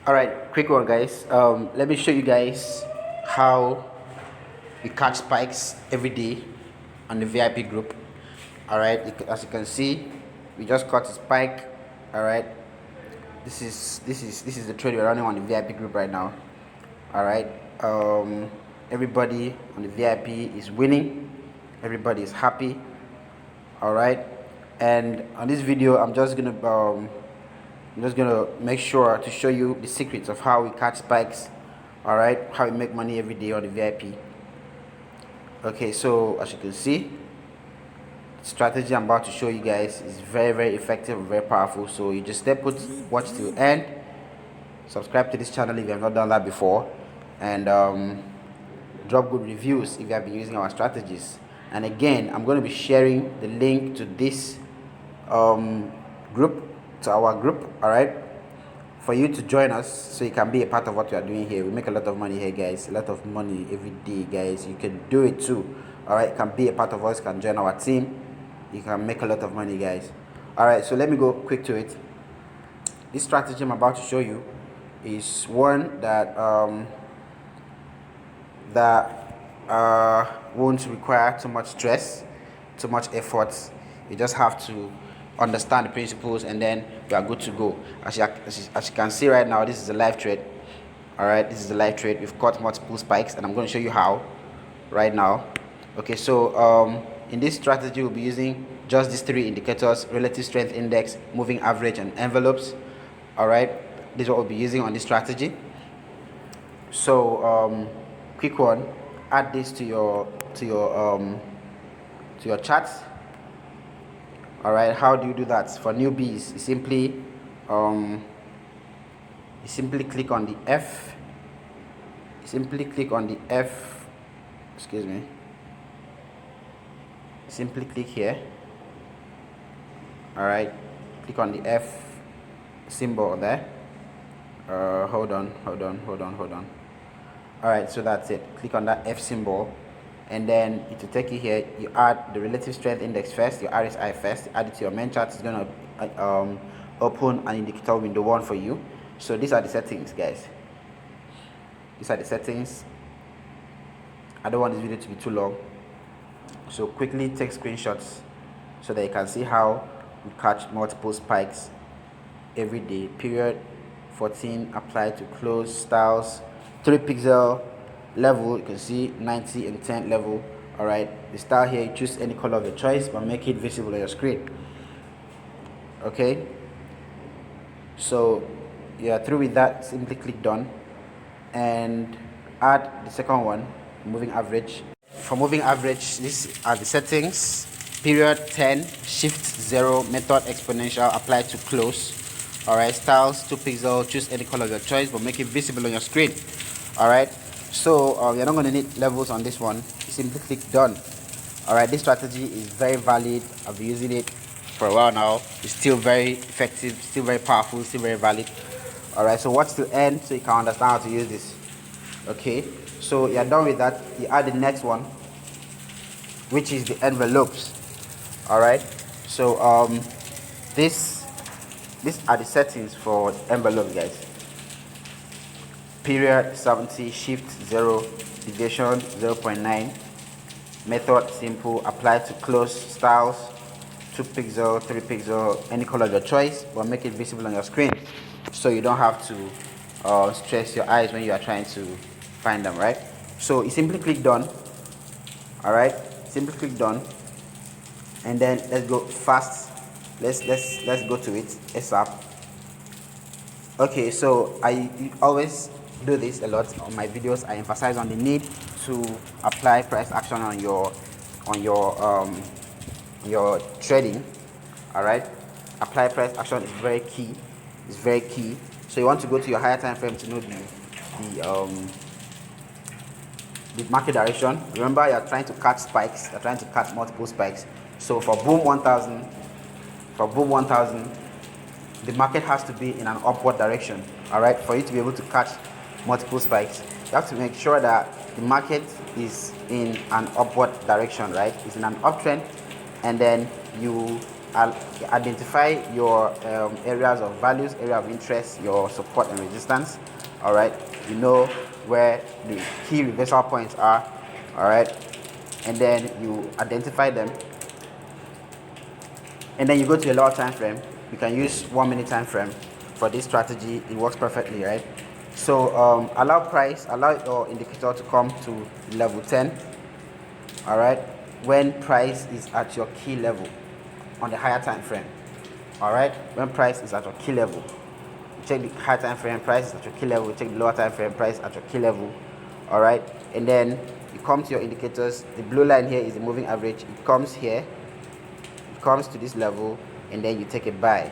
Alright, quick one guys. Let me show you guys how we catch spikes every day on the VIP group. Alright, as you can see, we just caught a spike. Alright, this is the trade we're running on the VIP group right now. Alright, everybody on the VIP is winning, everybody is happy. Alright, and on this video I'm just gonna make sure to show you the secrets of how we catch spikes. All right, how we make money every day on the VIP. Okay, so as you can see, the strategy I'm about to show you guys is very effective and very powerful. So you just stay put, watch till end, subscribe to this channel if you have not done that before, and drop good reviews if you have been using our strategies. And again, I'm going to be sharing the link to this group, to our group, all right, for you to join us so you can be a part of what we are doing here. We make a lot of money here, guys, a lot of money every day, guys. You can do it too. All right, you can be a part of us, you can join our team, you can make a lot of money, guys. All right, so let me go quick to it. This strategy I'm about to show you is one that won't require too much stress, too much effort. You just have to understand the principles and then you are good to go. As you can see right now, this is a live trade. All right, this is a live trade. We've caught multiple spikes and I'm going to show you how right now. Okay, so in this strategy we'll be using just these three indicators: relative strength index, moving average, and envelopes. All right, this is what we'll be using on this strategy. So quick one, add this to your chart. All right, how do you do that? For newbies, you simply click on the F. Excuse me. Simply click here. All right, click on the F symbol there. Hold on. All right, so that's it. Click on that F symbol, and then it will take you here. You add the relative strength index first, your RSI first, add it to your main chart. It's going to open an indicator window 1 for you. So these are the settings, guys. These are the settings. I don't want this video to be too long, so quickly take screenshots so that you can see how we catch multiple spikes every day. Period, 14, apply to close, styles, 3 pixel level, you can see 90 and 10 level. All right, the style here, you choose any color of your choice but make it visible on your screen. Okay, so you are through with that. Simply click done and add the second one, moving average. For moving average, these are the settings: period, 10, shift 0, method exponential, apply to close. All right, styles, 2 pixel, choose any color of your choice but make it visible on your screen. All right, so you're not going to need levels on this one. You simply click done. All right, this strategy is very valid. I've been using it for a while now. It's still very effective, still very powerful, still very valid. All right, so watch till end so you can understand how to use this. Okay, so you're done with that. You add the next one, which is the envelopes. All right, so these are the settings for envelope, guys. Period, 70, shift 0, deviation 0.9, method simple, apply to close, styles 2 pixel, 3 pixel, any color of your choice, but make it visible on your screen so you don't have to stress your eyes when you are trying to find them, right? So you simply click done. All right, simply click done, and then let's go fast. Let's go to it ASAP. Okay, so I always do this a lot on my videos. I emphasize on the need to apply price action on your trading. All right, apply price action is very key. It's very key. So you want to go to your higher time frame to know the market direction. Remember, you're trying to catch spikes. You're trying to catch multiple spikes. So for boom 1000, the market has to be in an upward direction. All right, for you to be able to catch multiple spikes, you have to make sure that the market is in an upward direction, right? It's in an uptrend, and then you identify your areas of values, area of interest, your support and resistance. All right, you know where the key reversal points are. All right, and then you identify them, and then you go to a lower time frame. You can use 1 minute time frame for this strategy. It works perfectly, right? So allow your indicator to come to level 10. All right, when price is at your key level on the higher time frame. All right, when price is at your key level, you check the higher time frame, price is at your key level. You check the lower time frame, price at your key level. All right, and then you come to your indicators. The blue line here is the moving average. It comes here, it comes to this level, and then you take a buy.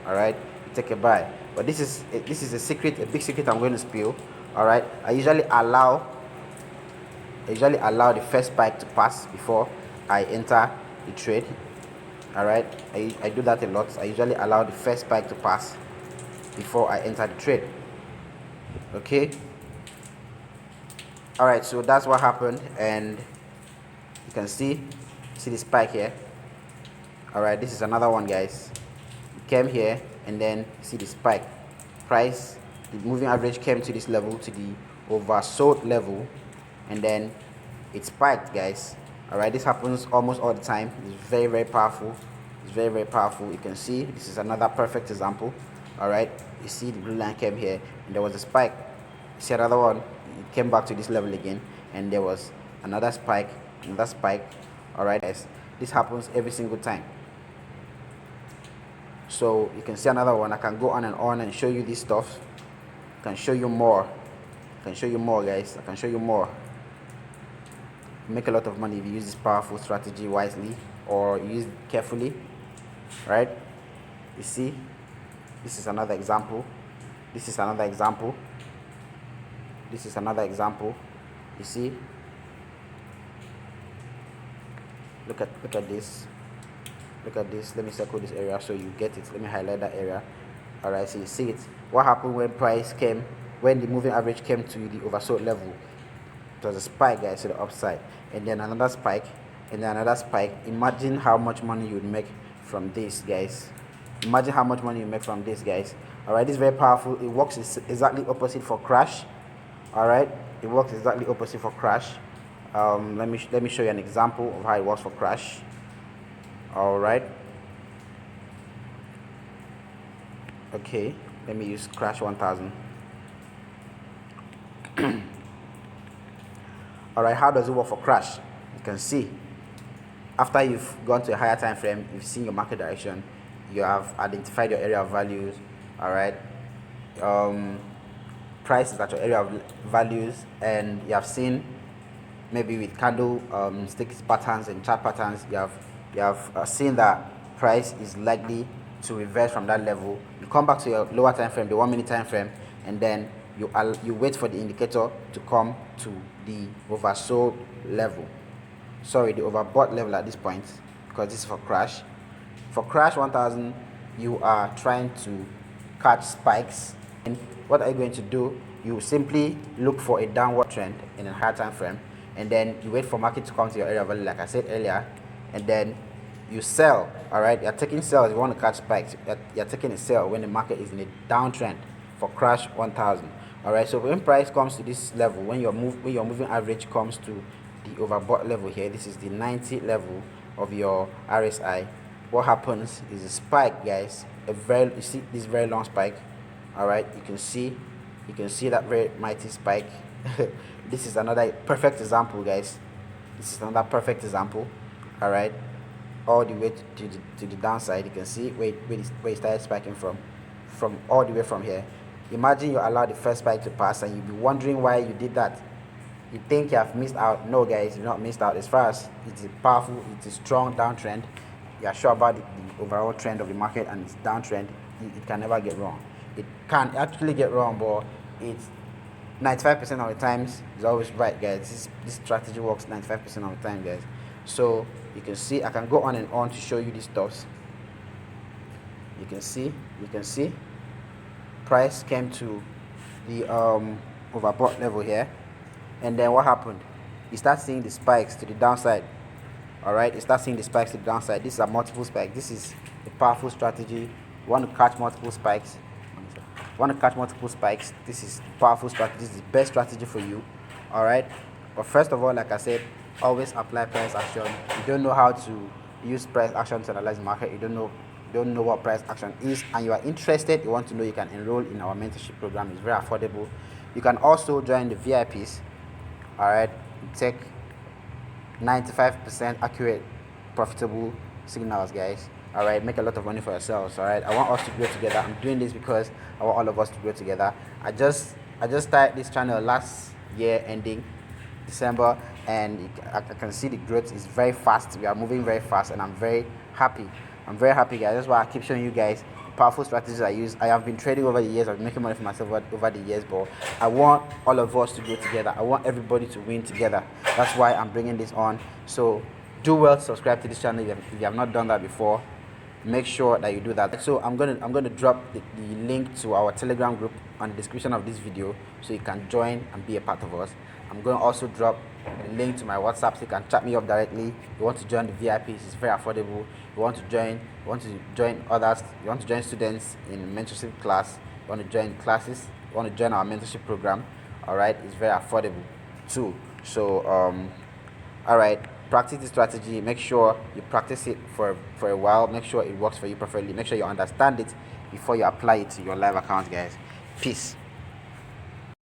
All right, you take a buy. But this is a secret, a big secret I'm going to spill. All right, I usually allow the first spike to pass before I enter the trade. All right, I do that a lot. I usually allow the first spike to pass before I enter the trade. Okay, all right, so that's what happened, and you can see the spike here. All right, this is another one, guys. It came here, and then see the spike. Price, the moving average came to this level, to the oversold level, and then it spiked, guys. All right, this happens almost all the time. It's very, very powerful. It's very, very powerful. You can see this is another perfect example. All right, you see the blue line came here, and there was a spike. You see another one, it came back to this level again, and there was another spike, another spike. All right, guys, this happens every single time. So you can see another one. I can go on and show you this stuff. I can show you more. I can show you more, guys. I can show you more. Make a lot of money if you use this powerful strategy wisely, or use it carefully. Right, you see, this is another example. This is another example. This is another example. You see, look at this. Look at this. Let me circle this area so you get it. Let me highlight that area. All right, so you see it. What happened when price came, when the moving average came to the oversold level? It was a spike, guys, to the upside, and then another spike, and then another spike. Imagine how much money you would make from this, guys. Imagine how much money you make from this, guys. All right, this is very powerful. It works exactly opposite for crash. All right, it works exactly opposite for crash. Let me show you an example of how it works for crash. All right, okay, let me use crash 1000. All right, how does it work for crash? You can see after you've gone to a higher time frame, you've seen your market direction, you have identified your area of values. All right, price is at your area of values, and you have seen maybe with candle stick patterns and chart patterns, you have seen that price is likely to reverse from that level. You come back to your lower time frame, the 1 minute time frame, and then you wait for the indicator to come to the oversold level, sorry, the overbought level at this point, because this is for crash. For crash 1000, you are trying to catch spikes, and what are you going to do? You simply look for a downward trend in a higher time frame, and then you wait for market to come to your area of value, like I said earlier, and then you sell. All right, you're taking sales. You want to catch spikes, you're taking a sell when the market is in a downtrend for crash 1000. All right, so when price comes to this level, when your moving average comes to the overbought level here, this is the 90 level of your RSI, what happens is a spike, guys. You see this very long spike. All right, you can see that very mighty spike. This is another perfect example, guys. This is another perfect example. All right, all the way to the downside. You can see where it started spiking from all the way from here. Imagine you allow the first spike to pass, and you'll be wondering why you did that. You think you have missed out. No, guys, you've not missed out. As far as it's a powerful, it's a strong downtrend, you are sure about the overall trend of the market and its downtrend, it can never get wrong. It can actually get wrong, but it's 95% of the times it's always right, guys. This strategy works 95% of the time, guys. So you can see, I can go on and on to show you these stuffs. You can see price came to the overbought level here, and then what happened? You start seeing the spikes to the downside. All right, you start seeing the spikes to the downside. These are multiple spikes. This is a powerful strategy. You want to catch multiple spikes. This is powerful strategy. This is the best strategy for you. All right. But first of all, like I said, always apply price action. You don't know how to use price action to analyze the market. You don't know what price action is, and you are interested. You want to know. You can enroll in our mentorship program. It's very affordable. You can also join the VIPs. All right. Take 95% accurate, profitable signals, guys. All right, make a lot of money for yourselves. All right, I want us to grow together. I'm doing this because I want all of us to grow together. I just started this channel last year ending December, and I can see the growth is very fast. We are moving very fast, and I'm very happy. Guys. That's why I keep showing you guys the powerful strategies I use. I have been trading over the years. I've been making money for myself over the years, but I want all of us to grow together. I want everybody to win together. That's why I'm bringing this on. So do well to subscribe to this channel if you have not done that before. Make sure that you do that. So I'm gonna drop the link to our Telegram group on the description of this video, so you can join and be a part of us. I'm going to also drop a link to my WhatsApp, so you can chat me up directly. You want to join the VIPs, it's very affordable. You want to join others, you want to join students in mentorship class, you want to join classes, you want to join our mentorship program. All right, it's very affordable too. So all right, practice the strategy. Make sure you practice it for a while. Make sure it works for you perfectly. Make sure you understand it before you apply it to your live account, guys. Peace.